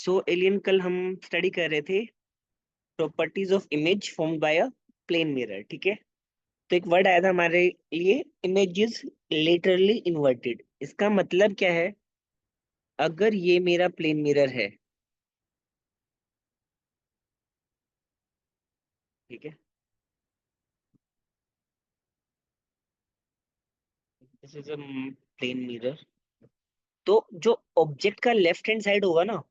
सो alien कल हम study कर रहे थे properties of image formed by a plane mirror. ठीक है, तो एक वर्ड आया था हमारे लिए, इमेज इज लेटरली इन्वर्टेड। इसका मतलब क्या है? अगर ये मेरा प्लेन मिरर है, ठीक है, this is a plane mirror, तो जो ऑब्जेक्ट का लेफ्ट हैंड साइड होगा ना,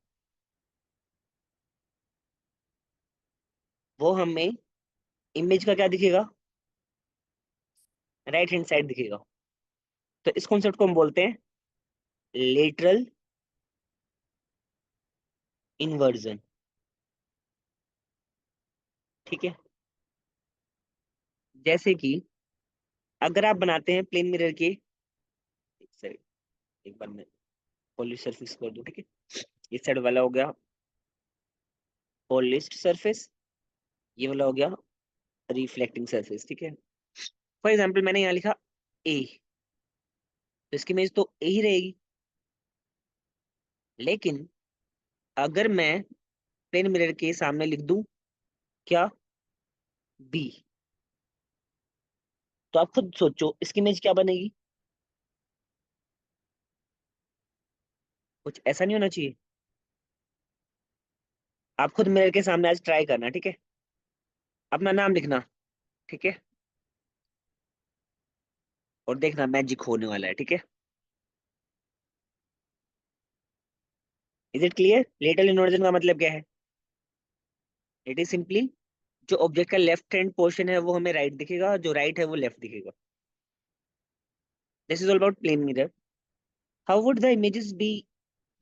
वो हमें इमेज का क्या दिखेगा? राइट हैंड साइड दिखेगा। तो इस कॉन्सेप्ट को हम बोलते हैं लेटरल इन्वर्जन। ठीक है, जैसे कि अगर आप बनाते हैं प्लेन मिरर के, सॉरी, एक बार मैं पॉलिश सरफेस कर दूं। ठीक है, इस साइड वाला हो गया पॉलिश्ड सरफेस, ये वाला हो गया रिफ्लेक्टिंग सरफेस। ठीक है, फॉर एग्जांपल मैंने यहाँ लिखा ए, तो इसकी इमेज तो ए ही रहेगी। लेकिन अगर मैं प्लेन मिरर के सामने लिख दूं क्या? बी, तो आप खुद सोचो इसकी इमेज क्या बनेगी। कुछ ऐसा नहीं होना चाहिए। आप खुद मिरर के सामने आज ट्राई करना, ठीक है, अपना नाम लिखना, ठीक है, और देखना मैजिक होने वाला है। ठीक है, is it clear? Lateral inversion का मतलब क्या है? इट इज सिंपली जो ऑब्जेक्ट का लेफ्ट हैंड पोर्शन है वो हमें राइट दिखेगा, जो राइट है वो लेफ्ट दिखेगा। This is all about plane mirror. How would the images be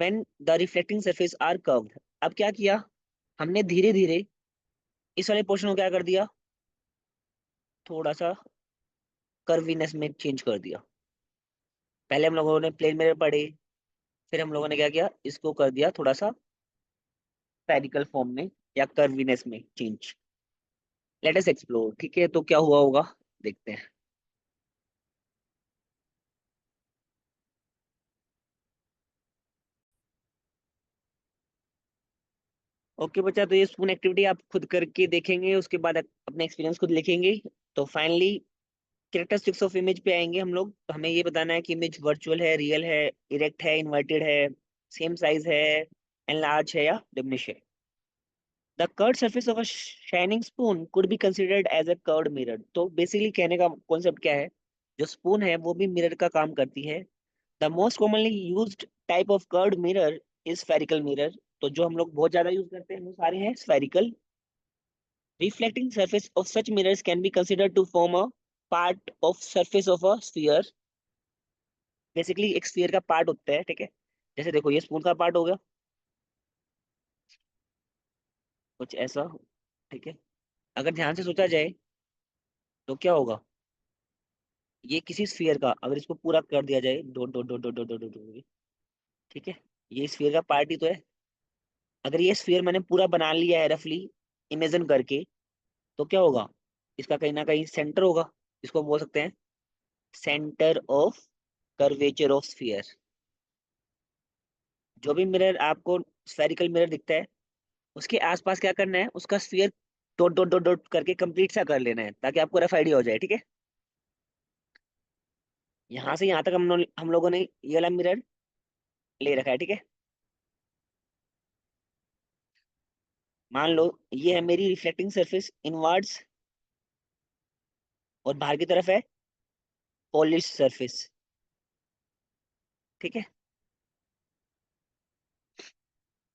when the reflecting surface are curved? अब क्या किया हमने, धीरे धीरे इस वाले पोर्शन को क्या कर दिया, थोड़ा सा कर्वीनेस में चेंज कर दिया। पहले हम लोगों ने प्लेन मिरर पढ़े, फिर हम लोगों ने क्या किया, इसको कर दिया थोड़ा सा स्फेरिकल फॉर्म में या कर्वीनेस में चेंज। Let us explore. ठीक है, तो क्या हुआ होगा देखते हैं। ओके बच्चा, तो ये स्पून एक्टिविटी आप खुद करके देखेंगे, उसके बाद अपने एक्सपीरियंस खुद लिखेंगे। तो फाइनली कैरेक्टरिस्टिक्स ऑफ इमेज पे आएंगे हम लोग। तो हमें ये बताना है कि इमेज वर्चुअल है, रियल है, इरेक्ट है, इन्वर्टेड है, सेम साइज है, एनलार्ज है या डिमिनिश है। The curved surface of a shining spoon could be considered as a curved mirror. तो बेसिकली कहने का कॉन्सेप्ट क्या है, जो स्पून है वो भी मिरर का काम करती है। The most commonly used type of curved mirror is spherical mirror. तो जो हम लोग बहुत ज्यादा यूज करते हैं वो सारे हैं spherical. Reflecting surface of such mirrors can be considered to form a part of surface of a sphere. Basically एक स्फीयर का पार्ट होता है, ठीक है, जैसे देखो ये स्पून का पार्ट हो गया, कुछ ऐसा। ठीक है, अगर ध्यान से सोचा जाए तो क्या होगा, ये किसी स्फीयर का अगर इसको पूरा कर दिया जाए, dot dot dot dot dot dot dot, ठीक है, ये स्फीयर का पार्ट ही तो है। अगर ये स्फीयर मैंने पूरा बना लिया है रफली इमेजिन करके, तो क्या होगा, इसका कहीं ना कहीं सेंटर होगा। इसको हम बोल सकते हैं centre of curvature of sphere. जो भी मिरर आपको स्फेरिकल मिरर दिखता है, उसके आसपास क्या करना है, उसका sphere dot dot dot dot करके कंप्लीट सा कर लेना है, ताकि आपको रफ आइडिया हो जाए। ठीक है, यहाँ से यहाँ तक हम लोगों ने ये वाला मिरर ले रखा है। ठीक है, मान लो ये है मेरी रिफ्लेक्टिंग सरफेस इनवर्ड्स, और बाहर की तरफ है पॉलिश सरफेस। ठीक है,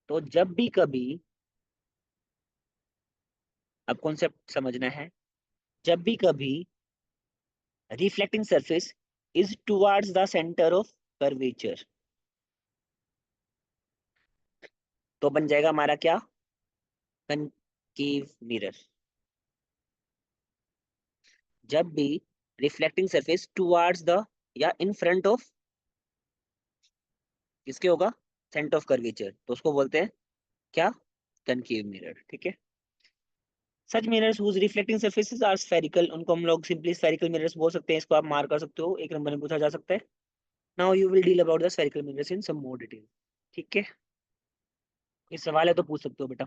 तो जब भी कभी, अब कॉन्सेप्ट समझना है, जब भी कभी reflecting surface is towards the centre of curvature, तो बन जाएगा हमारा क्या, कनकेव मिरर। जब भी रिफ्लेक्टिंग सरफेस टुवर्ड्स द या इन फ्रंट ऑफ किसके होगा, सेंटर ऑफ कर्वेचर, तो उसको बोलते हैं क्या, कनकेव मिरर। ठीक है, such mirrors whose reflecting surfaces are spherical, उनको हम लोग सिंपली स्फेरिकल मिरर्स बोल सकते हैं। इसको आप मार्क कर सकते हो, एक नंबर में पूछा जा सकता है। Now you will deal about the spherical mirrors in some more detail. ठीक है, कोई सवाल है तो पूछ सकते हो बेटा।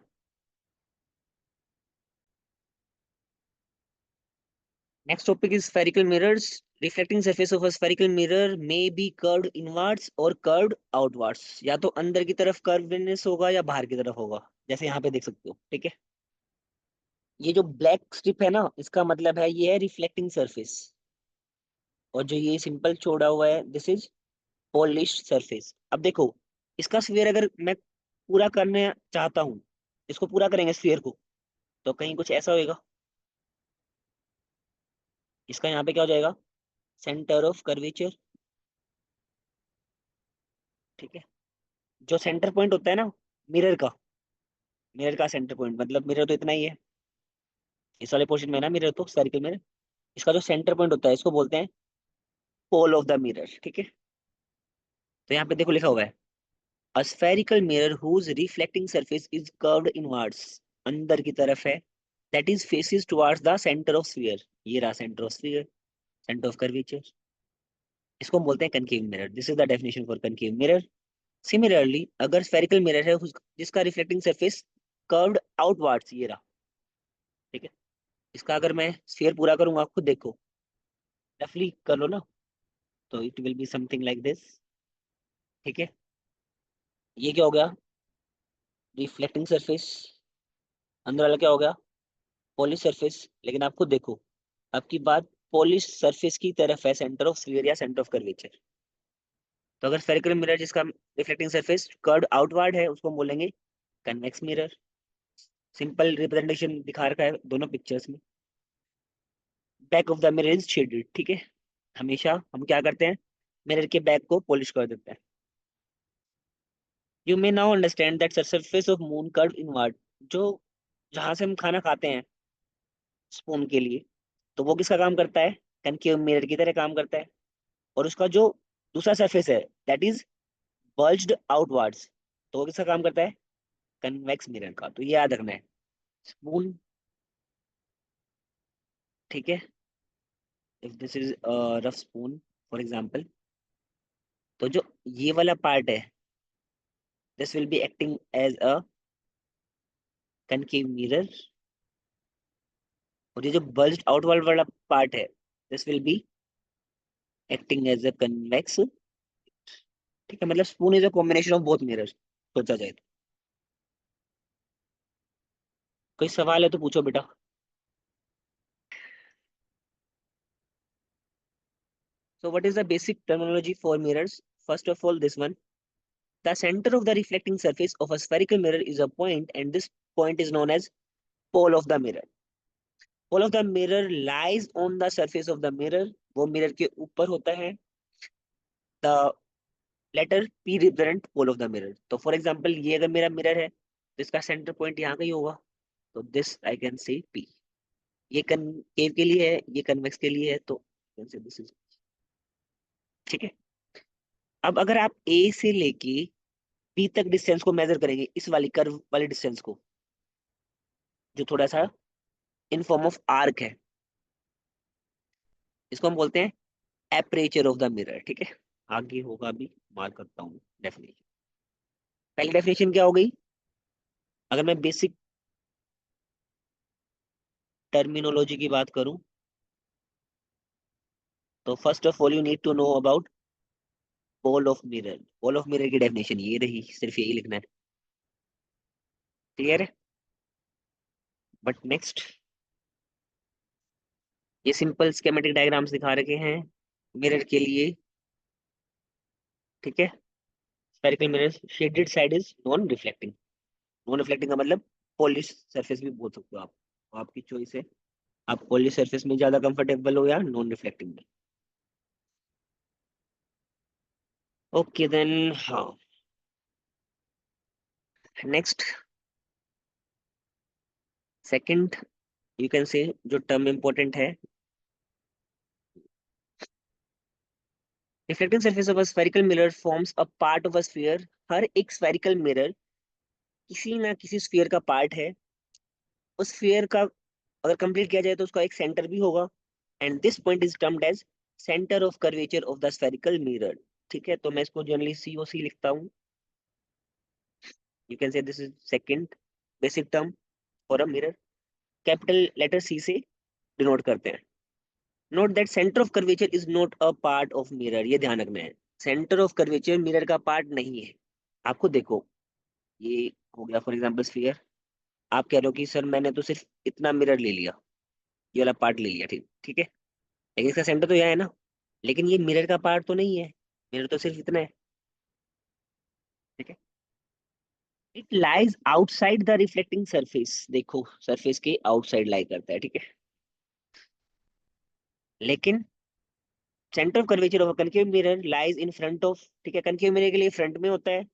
Next topic is spherical mirrors. Reflecting surface of a spherical mirror may be curved inwards और कर्व्ड आउटवर्ड्स। या तो अंदर की तरफ कर्वनेस होगा या बाहर की तरफ होगा, जैसे यहाँ पे देख सकते हो। ठीक है, ये जो ब्लैक स्ट्रिप है ना, इसका मतलब है ये है रिफ्लेक्टिंग सरफेस। और जो ये सिंपल छोड़ा हुआ है, दिस इज पॉलिश्ड सरफेस। अब देखो, इसका स्फीयर अगर मैं पूरा करना चाहता हूँ, इसको पूरा करेंगे स्फीयर को, तो कहीं कुछ ऐसा होएगा। इसका यहाँ पे क्या हो जाएगा, सेंटर ऑफ कर्वेचर। ठीक है, जो सेंटर पॉइंट होता है ना मिरर का, मिरर का सेंटर पॉइंट, मतलब मिरर तो इतना ही है, इस वाले पोर्शन में ना मिरर, तो सर्किल मिरर, इसका जो सेंटर पॉइंट होता है इसको बोलते हैं पोल ऑफ द मिरर। ठीक है, तो यहाँ पे देखो लिखा हुआ है a spherical mirror whose reflecting surface is curved inwards, अंदर की तरफ है, that is faces towards the center of sphere। ये रहा centre of sphere, centre of curvature. इसको हम बोलते हैं concave mirror. This is the definition for concave mirror. Similarly अगर स्फेरिकल मिरर है जिसका रिफ्लेक्टिंग सरफेस कर्व्ड आउटवर्ड्स, ये रहा। ठीक है, इसका अगर मैं स्फीयर पूरा करूंगा, खुद देखो, रफली कर लो ना, तो it will be something like this. ठीक है, ये क्या हो गया, रिफ्लेक्टिंग सरफेस। अंदर वाला क्या हो गया, पॉलिश सरफेस। लेकिन आप खुद देखो, आपकी बात पॉलिश सरफेस की तरफ है, सेंटर ऑफ स्फीयर या सेंटर ऑफ कर्वेचर। तो अगर स्फेरिकल मिरर जिसका रिफ्लेक्टिंग सरफेस कर्व्ड आउटवर्ड है, उसको हम बोलेंगे कन्वेक्स मिरर। सिंपल रिप्रेजेंटेशन दिखा रखा है दोनों पिक्चर्स में। Back of the mirror is shaded. ठीक है, हमेशा हम क्या करते हैं, मिरर के बैक को पॉलिश कर देते हैं। You may now understand that surface of moon curve inward. जो जहां से हम खाना खाते हैं स्पून के लिए, तो वो किसका काम करता है, कनकेव मिरर की तरह काम करता है। और उसका जो दूसरा सरफेस है, दैट इज बल्ज्ड आउटवर्ड्स, तो वो किसका काम करता है, कन्वेक्स मिरर का। तो ये याद रखना है, स्पून। ठीक है, if this is rough spoon for example, तो जो ये वाला पार्ट है, this will be acting as a concave mirror. और ये जो बल्ज्ड आउटवर्ड वाला पार्ट है, this will be acting as a convex. ठीक है, मतलब spoon is a combination of both mirror, सोचा जाए तो। कोई सवाल है तो पूछो बेटा। So what is the basic terminology for mirrors? First of all, this one. The center of the reflecting surface of a spherical mirror is a point, and this point is known as pole of the mirror. Pole of the mirror lies on the surface of the mirror. वो mirror के ऊपर होता है। The letter P represent pole of the mirror. तो for example ये अगर मेरा mirror है, तो इसका सेंटर पॉइंट यहाँ का ही होगा। तो this I can say P। ये कनकेव के लिए है, ये कन्वेक्स के लिए है, तो दिस इज। ठीक है, अब अगर आप A से लेके बी तक डिस्टेंस को मेजर करेंगे, इस वाली कर्व वाले डिस्टेंस को, जो थोड़ा सा इन फॉर्म ऑफ आर्क है, इसको हम बोलते हैं एपरेचर ऑफ द मिरर। ठीक है, आगे होगा भी, मार्क करता हूँ डेफिनेशन। पहली डेफिनेशन क्या हो गई, अगर मैं बेसिक टर्मिनोलॉजी की बात करूं, तो first of all you need to know about pole of mirror. Pole of mirror की डेफिनेशन ये रही, सिर्फ यही लिखना है। क्लियर है, बट नेक्स्ट, ये सिंपल स्केमेटिक डायग्राम्स दिखा रखे हैं मिरर के लिए। ठीक है, spherical mirror shaded side is non reflecting. Non reflecting का मतलब पॉलिश सरफेस भी बोल सकते हो आप, तो आपकी चॉइस है, आप पॉलिश सरफेस में ज्यादा कंफर्टेबल हो या नॉन रिफ्लेक्टिंग में। ओके देन, हाँ, next, second, you can say जो टर्म इंपॉर्टेंट है, reflecting surface of a spherical mirror forms a part of a sphere. हर एक स्फेरिकल मिरर किसी ना किसी स्फीयर का पार्ट है। उस स्फीयर का अगर कंप्लीट किया जाए तो उसका एक सेंटर भी होगा, and this point is termed as centre of curvature of the spherical mirror. ठीक है, तो मैं इसको जनरली सी ओ सी लिखता हूँ। You can say this is second basic term for a mirror. Capital letter C से डिनोट करते हैं। Note that centre of curvature is not a part of mirror, ये ध्यान रखना है। सेंटर ऑफ कर्वेचर मिरर का पार्ट नहीं है। आपको देखो, ये हो गया फॉर एग्जांपल स्फीयर। आप कह रहे हो कि सर मैंने तो सिर्फ इतना मिरर ले लिया, ये वाला पार्ट ले लिया, ठीक ठीक है, लेकिन इसका सेंटर तो यह है ना। लेकिन ये मिरर का पार्ट तो नहीं है, मिरर तो सिर्फ इतना है, ठीक है। It lies outside the reflecting surface, देखो सरफेस के आउटसाइड लाई करता है, ठीक है। लेकिन centre of curvature of concave mirror lies in front of, ठीक है, कनकेव मिरर के लिए फ्रंट में होता है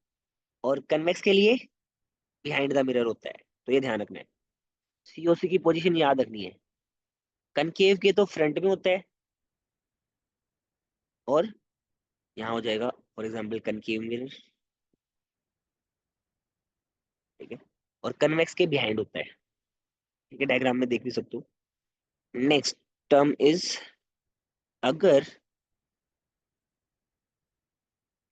और कन्वेक्स के लिए बिहाइंड द मिरर होता है। तो ये ध्यान रखना है, सीओसी की पोजीशन याद रखनी है। कनकेव के तो फ्रंट में होता है और यहाँ हो जाएगा फॉर एग्जाम्पल कनकेव मिरर, ठीक है, और कन्वेक्स के बिहाइंड होता है, ठीक है, डायग्राम में देख भी सकते हो। नेक्स्ट टर्म इज, अगर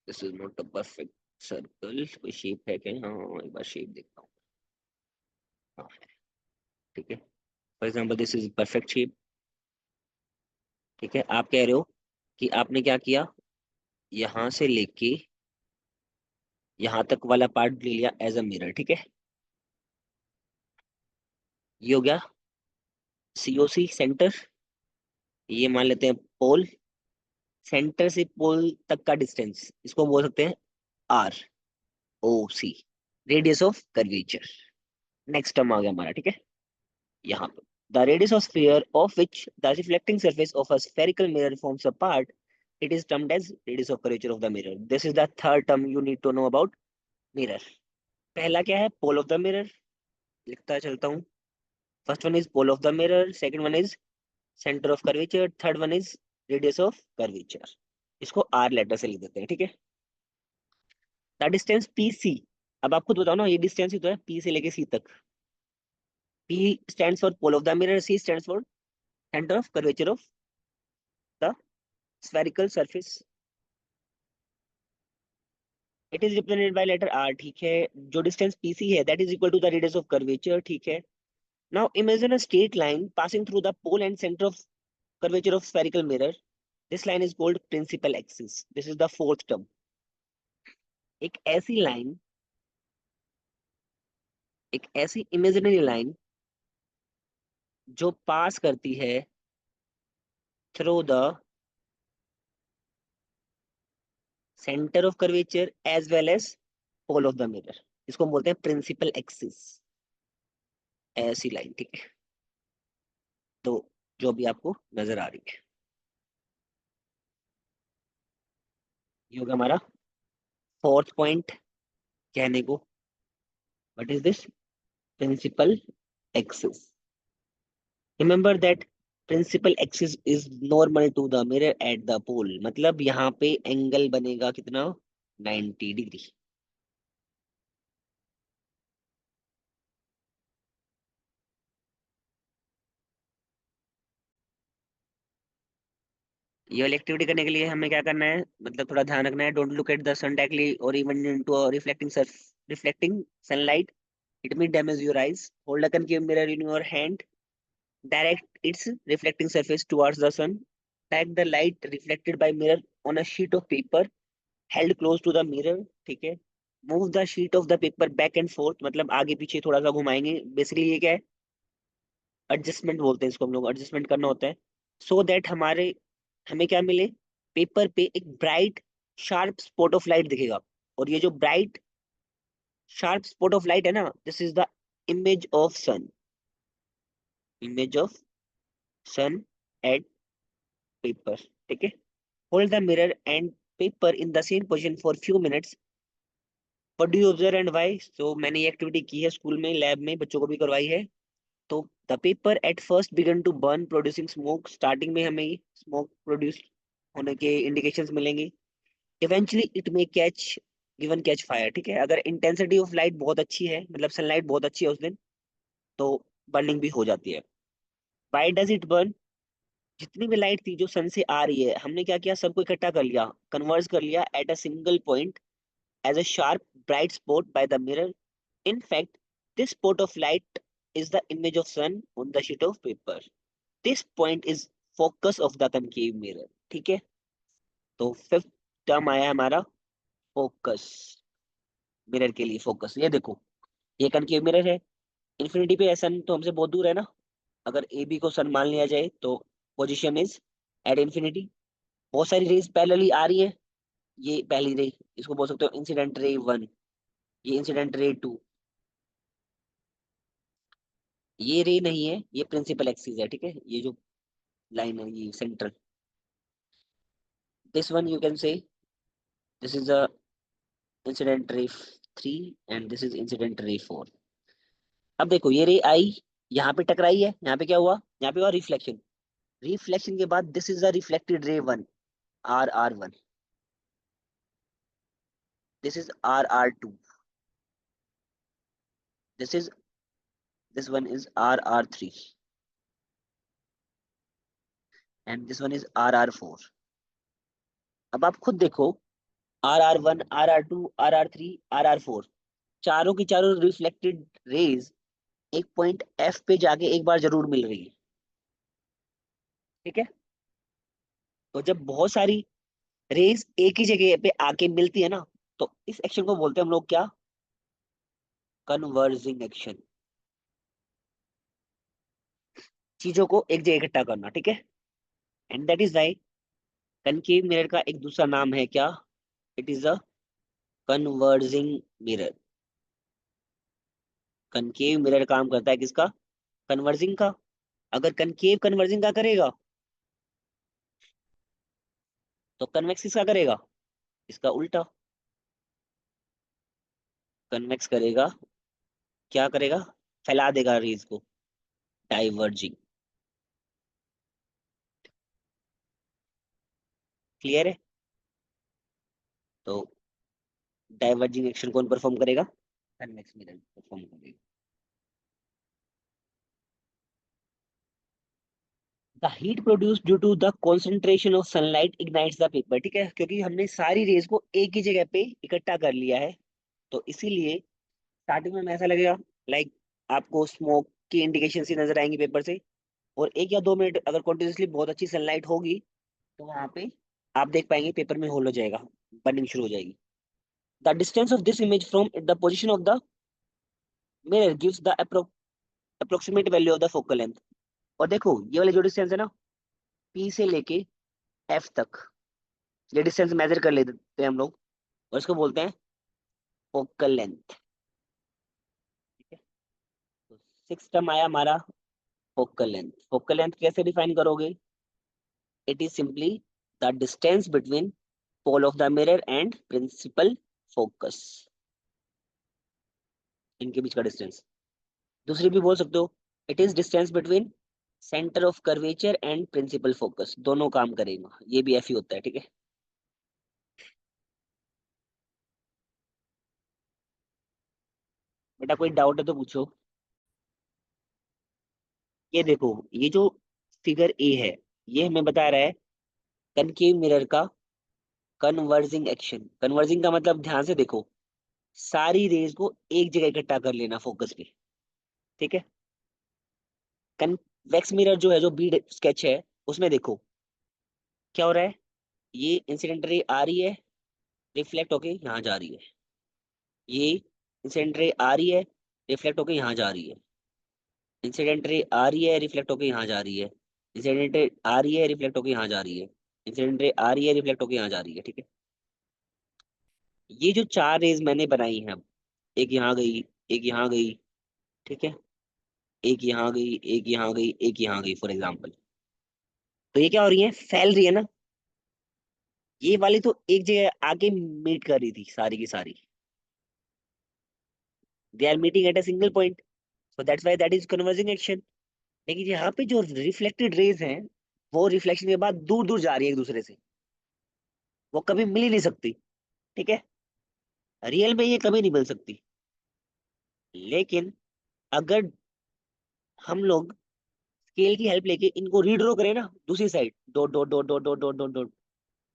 this is not a perfect circle, कोई शेप है क्या? हाँ, एक बार शेप देखता हूँ। हाँ, ठीक है, for example this is perfect shape, ठीक है। आप कह रहे हो कि आपने क्या किया, यहाँ से लेके यहाँ तक वाला पार्ट ले लिया एज अ मिरर, ठीक है। ये हो गया सीओसी सेंटर, ये मान लेते हैं पोल। सेंटर से पोल तक का डिस्टेंस, इसको हम बोल सकते हैं R O C, radius of curvature. Next term आ गया हमारा, ठीक है, यहाँ पे the radius of sphere of which the reflecting surface of a spherical mirror forms a part, it is termed as radius of curvature of the mirror. This is the third term you need to know about mirror. पहला क्या है, पोल of the mirror, लिखता चलता हूँ। First one is pole of the mirror, second one is centre of curvature, third one is radius of curvature. इसको R letter से लिख देते हैं, ठीक है। द डिस्टेंस पी सी, अब आप खुद बताओ ना, ये डिस्टेंस ही तो है पी से लेके सी तक। P stands for pole of the mirror, C stands for centre of curvature of the spherical surface. It is represented by letter R, ठीक है। जो डिस्टेंस पीसी है that is equal to the radius of curvature, ठीक है। Now imagine a straight line passing through the pole and centre of curvature of spherical mirror. This line is called principal axis, this is the fourth term. एक ऐसी line, एक ऐसी imaginary line जो पास करती है through the centre of curvature as well as pole of the mirror, इसको हम बोलते हैं प्रिंसिपल एक्सिस। ऐसी लाइन, ठीक है, तो जो भी आपको नजर आ रही है, ये होगा हमारा फोर्थ पॉइंट कहने को। What is this? Principal axis. Remember that principal axis is normal to the mirror at the pole, मतलब यहाँ पे एंगल बनेगा कितना, 90 डिग्री। ये वाली एक्टिविटी करने के लिए हमें क्या करना है, मतलब थोड़ा ध्यान रखना है। Don't look at the sun directly और even into a reflecting sunlight, it may damage your eyes. Hold a concave mirror in your hand, direct its reflecting surface towards the sun, pack the light reflected by mirror on a sheet of paper held close to the mirror, ठीक है। Move the sheet of the paper back and fourth, मतलब आगे पीछे थोड़ा सा घुमाएंगे। Basically ये क्या है, एडजस्टमेंट बोलते हैं इसको हम लोग, एडजस्टमेंट करना होता है। सो दैट हमारे, हमें क्या मिले, पेपर पे एक bright sharp spot of light दिखेगा। और ये जो bright sharp spot of light है ना, this is the image of sun, image of sun at paper, ठीक है। Hold the mirror and paper in the same position for few minutes. What do you observe and why? So मैंने ये activity की है school में, lab में बच्चों को भी करवाई है। तो the paper at first began to burn producing smoke, starting में हमें स्मोक प्रोड्यूस होने के इंडिकेशंस मिलेंगे। Eventually it may catch, given catch fire, ठीक है। अगर इंटेंसिटी ऑफ लाइट बहुत अच्छी है, मतलब सनलाइट बहुत अच्छी है उस दिन, तो बर्निंग भी हो जाती है। Why does it burn? जितनी भी लाइट थी जो सन से आ रही है, हमने क्या किया, सबको इकट्ठा कर लिया, कन्वर्ज कर लिया at a single point as a sharp bright spot by the mirror. In fact, this spot of light is the image of sun on the sheet of paper. This point is focus of the concave mirror. ठीक है, तो fifth term आया हमारा focus. Mirror के लिए focus, ये देखो, ये कनकेव मिरर है, इन्फिनिटी पे सन तो हमसे बहुत दूर है ना। अगर ए बी को सन मान लिया जाए तो पोजीशन इज एट इन्फिनिटी। बहुत सारी रेज पैरेलली आ रही है। ये पहली रे, इसको बोल सकते हो इंसिडेंट रे वन, ये इंसिडेंट रे टू। ये रे नहीं है, ये प्रिंसिपल एक्सिस है, ठीक है, ये जो लाइन है ये central. This one you can say this is a incident ray three and this is incident ray four. अब देखो ये रे आई, यहाँ पे टकराई है, यहाँ पे क्या हुआ, यहाँ पे हुआ रिफ्लेक्शन। रिफ्लेक्शन के बाद this is the reflected ray one, R R one. This is R R two. This is, this one is R R three and this one is R R four. अब आप खुद देखो, R R one, R R two, R R three, R R four, चारों की चारों reflected rays एक point F पे जाके एक बार जरूर मिल रही है। ठीक है, तो जब बहुत सारी रेज एक ही जगह पे आके मिलती है ना, तो इस एक्शन को बोलते हैं हम लोग क्या, कन्वर्जिंग एक्शन। चीजों को एक जगह इकट्ठा करना, ठीक है। And that is why concave mirror का एक दूसरा नाम है क्या, it is a converging mirror. Concave mirror काम करता है किसका, कन्वर्जिंग का। अगर कनकेव कन्वर्जिंग का करेगा तो कन्वेक्स किसका करेगा, इसका उल्टा। कन्वेक्स करेगा, क्या करेगा, फैला देगा रेज को, डाइवर्जिंग। क्लियर है, तो डाइवर्जिंग एक्शन कौन परफॉर्म करेगा, कन्वेक्स मिरर परफॉर्म करेगा। The heat produce due to the concentration of sunlight ignites the paper. ठीक है, क्योंकि हमने सारी रेज को एक ही जगह पे इकट्ठा कर लिया है, तो इसीलिए स्टार्टिंग में ऐसा लगेगा लाइक आपको स्मोक की इंडिकेशन सी नजर आएंगी पेपर से। और 1 या 2 मिनट अगर कंटिन्यूसली बहुत अच्छी सनलाइट होगी तो वहां पे आप देख पाएंगे पेपर में होल हो जाएगा, बर्निंग शुरू हो जाएगी। The distance of this image from the position of the mirror gives the approximate value of the focal length. और देखो ये वाली जो डिस्टेंस है ना, पी से लेके एफ तक, ये डिस्टेंस मेजर कर लेते हैं हम लोग, और इसको बोलते हैं फोकल लेंथ। ठीक है, तो सिक्स टर्म आया हमारा फोकल लेंथ। फोकल लेंथ कैसे डिफाइन करोगे, it is simply the distance between pole of the mirror and principal focus, इनके बीच का डिस्टेंस। दूसरी भी बोल सकते हो, it is distance between centre of curvature and principal focus, दोनों काम करेगा, ये भी ऐसे ही होता है। ठीक है, बेटा कोई डाउट है तो पूछो। ये देखो, ये जो फिगर ए है, ये हमें बता रहा है कनकेव मिरर का कन्वर्जिंग एक्शन। कन्वर्जिंग का मतलब ध्यान से देखो, सारी रेज को एक जगह इकट्ठा कर लेना फोकस पे। ठीक है, कन्वेक्स मिरर जो है, जो बी स्केच है, उसमें देखो क्या हो रहा है, ये इंसिडेंट रे आ रही है, रिफ्लेक्ट होके यहाँ जा रही है। ये इंसिडेंट रे आ रही है, रिफ्लेक्ट होके यहाँ जा रही है। इंसिडेंट रे आ रही है, रिफ्लेक्ट होके यहाँ जा रही है। इंसिडेंट रे आ रही है, रिफ्लेक्ट होके यहाँ जा रही है। इंसिडेंट रे आ रही है, रिफ्लेक्ट होके यहाँ जा रही है। ठीक है, ये जो चार रेज मैंने बनाई हैं, अब एक यहाँ गई, एक यहाँ गई, ठीक है, एक यहाँ गई, एक यहाँ गई, एक यहाँ गई फॉर एग्जाम्पल, तो ये क्या हो रही है, फैल रही है ना। ये वाली तो एक जगह आके मीट कर रही थी सारी की सारी, they are meeting at a single point, so that's why that is converging action. लेकिन यहाँ पे जो रिफ्लेक्टेड रेज हैं, वो रिफ्लेक्शन के बाद दूर दूर जा रही है एक दूसरे से, वो कभी मिल ही नहीं सकती। ठीक है, रियल में ये कभी नहीं मिल सकती। लेकिन अगर हम लोग स्केल की हेल्प लेके इनको रीड्रॉ करें ना, दूसरी side, dot dot dot dot dot dot dot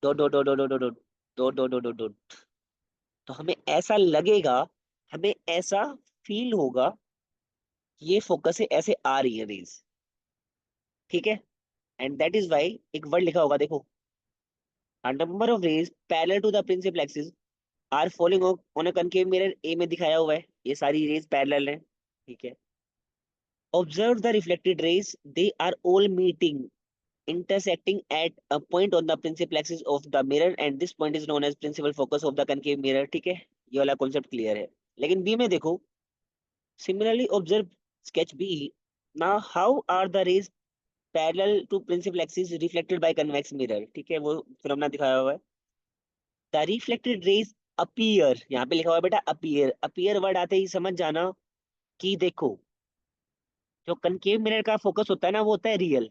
dot dot dot dot dot dot dot dot dot dot dot dot, तो हमें ऐसा लगेगा, हमें ऐसा फील होगा कि ये फोकस से ऐसे आ रही है रेज, ठीक है। एंड दैट इज वाई एक वर्ड लिखा होगा देखो, a number of rays parallel to the principal axis are falling on a concave mirror, ए में दिखाया हुआ है, ये सारी रेज पैरेलल है, ठीक है। Observe the reflected rays, they are all meeting, intersecting at a point on the principal axis of the mirror and this point is known as principal focus of the concave mirror, ठीक है। ये वाला concept clear है। लेकिन B में देखो, similarly observe sketch B, now how are the rays parallel to principal axis reflected by convex mirror, ठीक है, वो फिनोमेना दिखाया हुआ है। The reflected rays appear, यहाँ पे लिखा हुआ है बेटा appear, appear वर्ड आते ही समझ जाना कि देखो, जो कनकेव मिरर का फोकस होता है ना वो होता है रियल।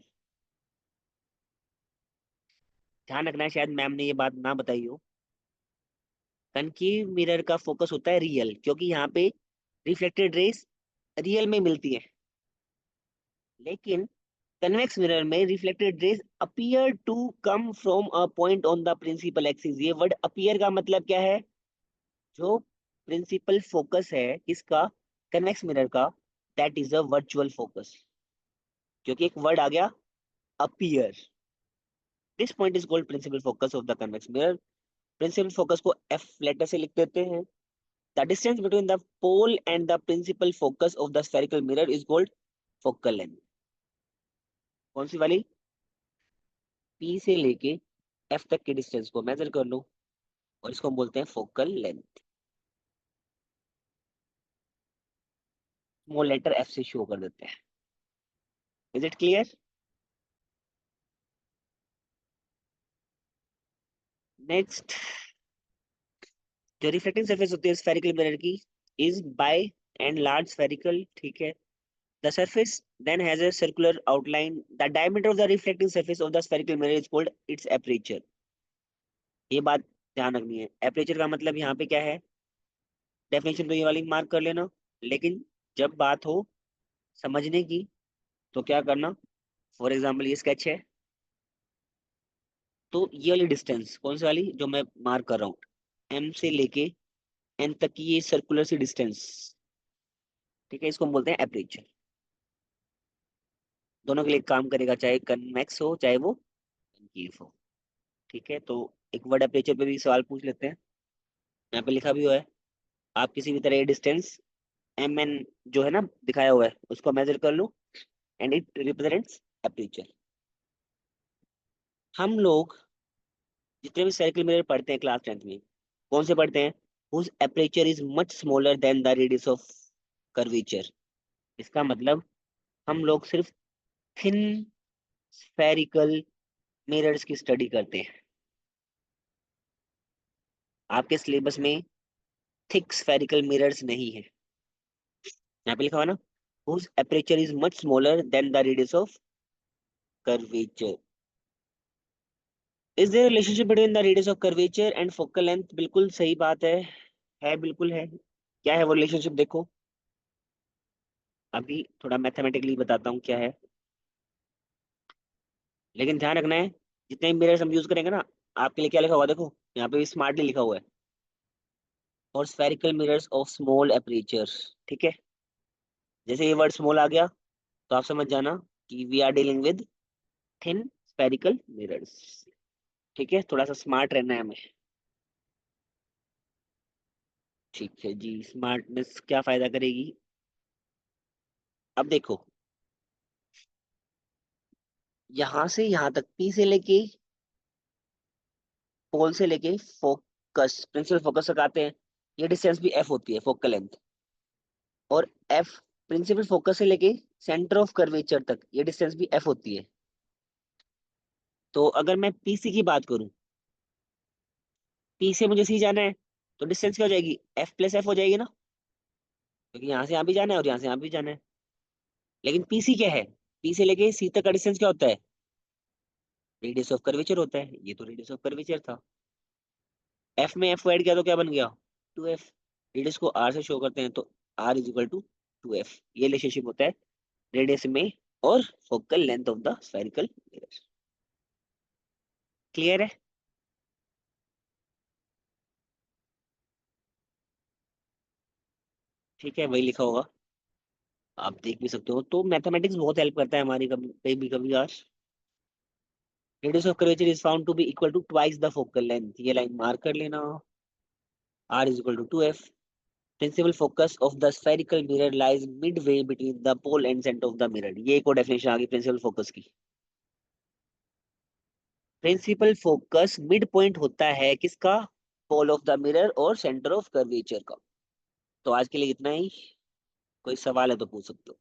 ध्यान रखना है, शायद मैम ने ये बात ना बताई हो। कनकेव मिरर का फोकस होता है रियल, क्योंकि यहाँ पे रिफ्लेक्टेड रेस रियल में मिलती है। लेकिन कन्वेक्स मिरर में reflected rays appear to come from a point on the principal axis. ये वर्ड अपीयर का मतलब क्या है, जो प्रिंसिपल फोकस है किसका, कन्वेक्स मिरर का, that is a virtual focus, क्योंकि एक वर्ड आ गया appear. This point is called principal focus of the convex mirror. Principal focus को एफ लेटर से लिख देते हैं। The distance between the pole and the principal focus of the spherical mirror is called focal length. कौन सी वाली, P से लेके एफ तक के डिस्टेंस को मेजर कर लो और इसको हम बोलते हैं focal length. Small letter F से शो कर देते हैं। Is it clear? नेक्स्ट, जो रिफ्लेक्टिंग सरफेस होती है स्फेरिकल मिरर की is by and large spherical, ठीक है। The surface then has a circular outline. The diameter of the reflecting surface of the spherical mirror is called its aperture. ये बात ध्यान रखनी है। एपरेचर का मतलब यहाँ पे क्या है, डेफिनेशन तो ये वाली मार्क कर लेना। लेकिन जब बात हो समझने की तो क्या करना, फॉर एग्जाम्पल ये स्केच है, तो ये वाली डिस्टेंस कौन सी वाली जो मैं मार्क कर रहा हूँ, एम से लेके एन तक की ये सर्कुलर सी डिस्टेंस, ठीक है, इसको हम बोलते हैं एपरेचर। दोनों के लिए काम करेगा, चाहे कन्वेक्स हो चाहे वो कनकेव हो, ठीक है। तो एक वर्ड एपरेचर पे भी सवाल पूछ लेते हैं। यहाँ पे लिखा भी हुआ है, आप किसी भी तरह ये डिस्टेंस एम एन जो है ना दिखाया हुआ है उसको मेजर कर लो एंड इट रिप्रेजेंट्स एपरेचर। हम लोग जितने भी सर्किल मिरर पढ़ते हैं क्लास 10th में, कौन से पढ़ते हैं, whose aperture is much smaller than the radius of curvature। इसका मतलब हम लोग सिर्फ थिन स्फेरिकल मिरर्स की स्टडी करते हैं। आपके सिलेबस में थिक स्फेरिकल मिरर्स नहीं है। यहाँ पे लिखा हुआ ना, whose aperture is much smaller than the radius of curvature। Is their relationship between the radius of curvature and focal length? बिल्कुल सही बात है बिल्कुल है। क्या है वो रिलेशनशिप देखो, अभी थोड़ा मैथमेटिकली बताता हूँ क्या है। लेकिन ध्यान रखना है, जितने भी मिरर्स हम यूज करेंगे ना, आपके लिए क्या लिखा हुआ है देखो, यहाँ पे भी स्मार्टली लिखा हुआ है, और spherical mirrors of small aperture, ठीक है। जैसे ये वर्ड स्मॉल आ गया तो आप समझ जाना कि we are dealing with thin spherical mirrors, ठीक है। थोड़ा सा स्मार्ट रहना है हमें, ठीक है जी। स्मार्टनेस क्या फायदा करेगी, अब देखो, यहाँ से यहाँ तक पी से लेके पोल से लेके फोकस प्रिंसिपल फोकस तक आते हैं, ये डिस्टेंस भी एफ होती है, फोकल लेंथ। और एफ प्रिंसिपल फोकस से लेके सेंटर ऑफ कर्वेचर तक ये डिस्टेंस भी एफ होती है। तो अगर मैं पीसी की बात करूं, पी से मुझे सी जाना है, तो डिस्टेंस क्या हो जाएगी, एफ प्लस एफ हो जाएगी ना, क्योंकि यहाँ से यहाँ भी जाना है और यहाँ से यहाँ भी जाना है। लेकिन पीसी क्या है, पी से लेके सी तक का डिस्टेंस क्या होता है, रेडियस ऑफ कर्वेचर होता है, ये तो रेडियस ऑफ कर्वेचर था। एफ में एफ ऐड किया तो क्या बन गया, 2f। रेडियस को आर से शो करते हैं तो are is equal to 2f। ये रिलेशनशिप होता है रेडियस में और focal length of the spherical mirror. Clear है? ठीक है, वही लिखा होगा, आप देख भी सकते हो। तो मैथमेटिक्स बहुत हेल्प करता है हमारी, कभी कभी यार। Radius of curvature is found to be equal to twice the focal length, ये लाइन मार्क कर लेना। R is equal to 2f। Principal focus of the spherical mirror lies midway between the pole and centre of the mirror, ये एक और definition आ गई principal focus की। Principal focus mid point होता है किसका? पोल ऑफ द मिरर और सेंटर ऑफ कर्वेचर का। तो आज के लिए इतना ही। कोई सवाल है तो पूछ सकते हो।